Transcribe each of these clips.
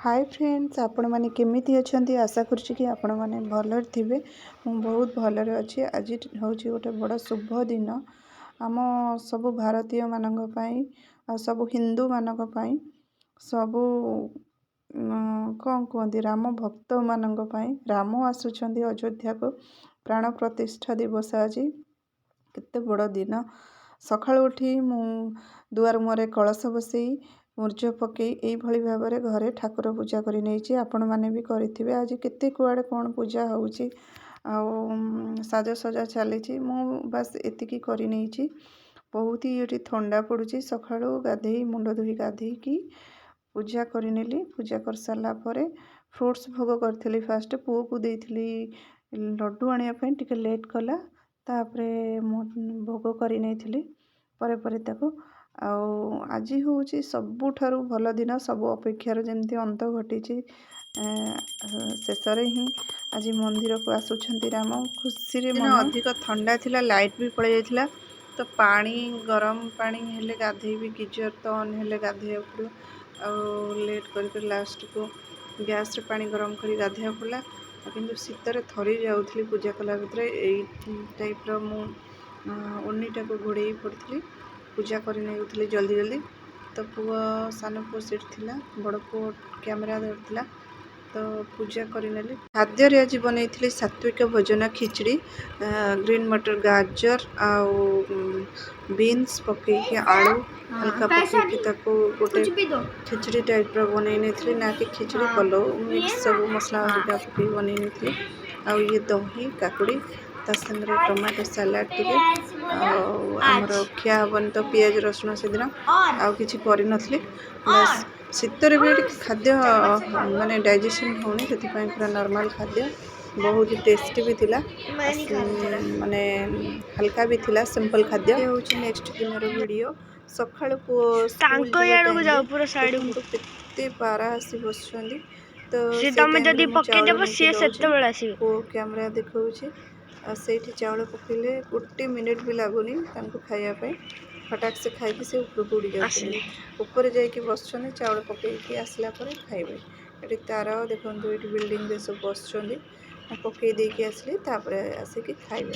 Hi friends, आपण माने केमिति अछंती। आशा करूछि कि आपण माने भलर थिबे। मु बहुत भलर अछि। आज होछि गोटे बड़ शुभ दिन आम सब भारतीय मानक पई आ सब हिंदू मानक पई सब कौन कहते राम भक्त मानक पई राम आसुछंती अयोध्या को प्राण प्रतिष्ठा दिवस आज केते बड़ दिन। सकाळ उठी मु दुआर मुहरे कलश बसई मूर्ज पकई यही भाव में घरे ठाकुर पूजा करी नहीं आपण मैंने भी करेंगे। आज केते कुआड़े कौन पूजा होउची साजसजा चली मु बस एतिकी करी नहीं। बहुत ही ये ठंडा पड़ुची। सकाळू गाधे मुंड धोई गाधे की पूजा करनेली। पूजा कर सारा पर फ्रूट्स भोग करी। फास्ट पुओ को देती लड्डू आने टिके लेट कला तापरे भोग कर नहीं परे ताको आज हूँ सबुठारु भल दिन। सब अपेक्षार जमी अंत घटी शेष ही आज मंदिर को आसुछंती राम खुशी रे। मन अधिक ठंडा थिला, लाइट भी पड़े जाइथिला तो पानी गरम पानी हेले गाधे भी गिजर तो ऑन हेले गाधे पड़ो लेट कर लास्ट को गैस रे पानी गरम कर गाधे पड़ा। किंतु शीतर थरी जाऊली पूजा कला भितर यही टाइप रो मु ओनीटा को घोड़े पड़ी पूजा करनी जल्दी जल्दी। तो पुओ सान पुओ सीट थिला, बड़ पुओ कैमरा धरथिला तो पूजा करनेली। खाद्य आज बनई सात्विक भोजन खिचड़ी ग्रीन मटर गाजर आउ बीन्स पकईकि आलू हल्का पकईकि ताको गोटे खिचड़ी टाइप रो बनई नहीं ना कि खिचड़ी पलव मिक्स सब मसला हल्का पकई बनई नहीं। आउ ये दही काकुड़ी ता संगे टमाटो सलाड टिके आमर खिया हबन तो पियाज रसुण से दिन आउ किछि करि नथली। बस शीतर भी खाद्य माने डाइजेशन होनी से पूरा नॉर्मल खाद्य बहुत टेस्टी भी थिला माने हल्का भी थिला सिंपल खाद्य। ये होछि नेक्स्ट दिन रो वीडियो। सखाळ को स्कूल जाऊ पूरा साइड केते पारा आसी बसछंदी तो से तमे जदी पक्के देबो से सेते बेला आसी को कैमरा देखौछि सेठी चावल पकेले गोटे मिनिट भी लागुनी तांको खाइया पे फटाक से खाइकी से ऊपर उड़ी जाते ऊपर जाइए बस चाउल पकईकि आसला खाइबे। ये तार देखो ये बिल्डिंग सब बस पकई देकी आसली आसिक खाइबे।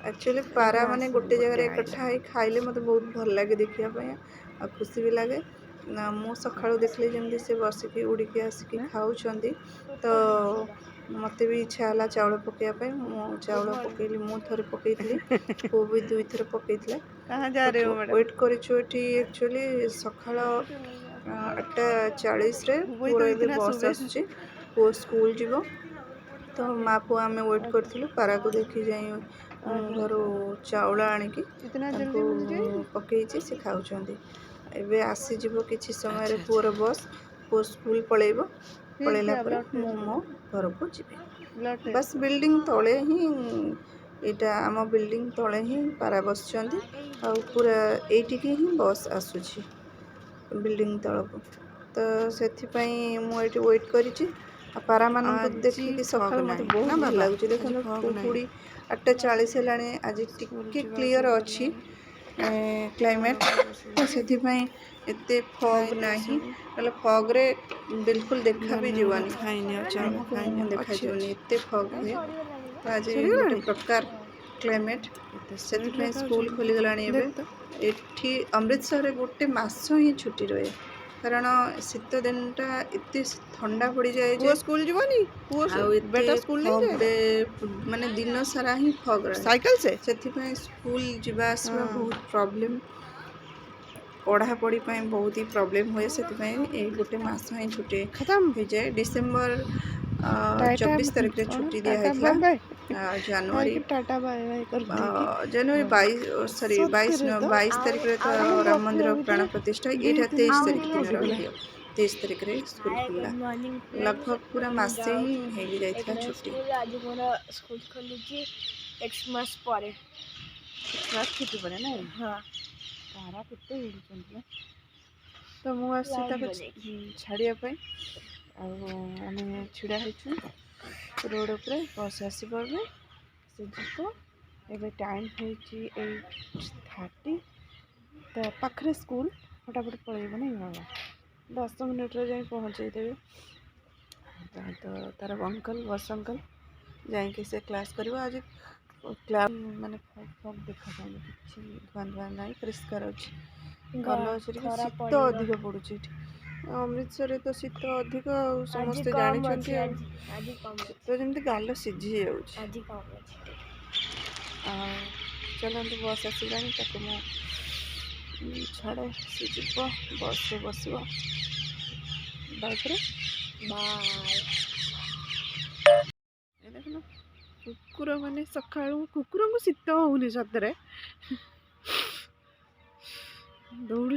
एक्चुअली पारा माने गोटे जगह एकठा खाइले मत बहुत भल लगे देखापी आ खुशी भी लगे। मु सकाळू देखली जमी से बसिकी उड़िकी आसिकी खाऊछंती तो मत भी इच्छा है चाउल पकईया मु चाउल पकईली मु थरे पकईली वो भी दुई थर पकईला। वेट करी एक्चुअली सकाळ 8:40 रे पूरा बस आसुची वो स्कूल जीवो तो माँ पुआ आम वेट करूँ पारा को देखी जाई घर चाउल आनिकी पकई से खाऊँ। एबे आसीज किसी समय पुअर बस पु स्कूल पलैब पलैला मु मो घर को जी। बस बिल्डिंग तले ही यहाँ आम बिल्डिंग तले ही पारा बस पूरा एटिकी ही बस आसूची बिल्डिंग तलक तो से मुझे वेट करी पारा मान देखिए सकाल मत बहुत भल लगुच। देखो कुकुड़ी 8:40 है आज टिके क्लियर अच्छी क्लाइमेट तो से एते फग नहीं फग रे बिल्कुल देखा भी जीवानी देखा जीवानी एते फग हुए। तो आज गोटे प्रकार क्लाइमेट से स्कूल खोली गलानी एठी अमृतसर गोटे मास ही छुट्टी रहे कारण शीत दिनटा एत ठंडा पड़ जाए स्कूल जीवनी बेटा स्कूल माने दिन सारा ही फग साइकिल से स्कूल जीवा आसवा बहुत प्रॉब्लम पढ़ापढ़ी बहुत ही प्रॉब्लम हुए से गोटे मास ही छुट्टी खत्म हो जाए। डिसेम्बर 24 तारीख रे छुट्टी दिया जनवरी 22 तारीख रे तो राम मंदिर प्राण प्रतिष्ठा यहाँ 23 तारीख दिन रही 23 तारीख रे स्कूल खुला लगभग पूरा मासे ही हो जाता छुट्टी। आज मोर स्कूल खोली एक्समास पर एक्समास छुट्टी पड़े ना। हाँ तारा कितने उड़ुचंती तो मुझे छाड़ियापी आम छिड़ा होचु रोड उपरे बस आसी पड़े से जीव एवं टाइम हो 8:30 तो पाखे स्कूल फटाफट पलैब नहीं बाबा 10 मिनिट जाए पहुँचे देवे तो तार अंकल बस अंकल जाइए से क्लास करिवो आज क्लास माने फग देखा जाए कि धुआं धुआं ना परिष्कार अच्छे भल अच्छे शीत अधिक पड़ुଛି अमृतसर तो शीत अधिक समस्ते जानते शीत जमी गाल सीझी जाऊँगी चलते बस आसला छाड़े सी जीव बस रे बस बाइक रे देखना कुकुर मैंने सका कुकुर को शीत होनी सतरे दौड़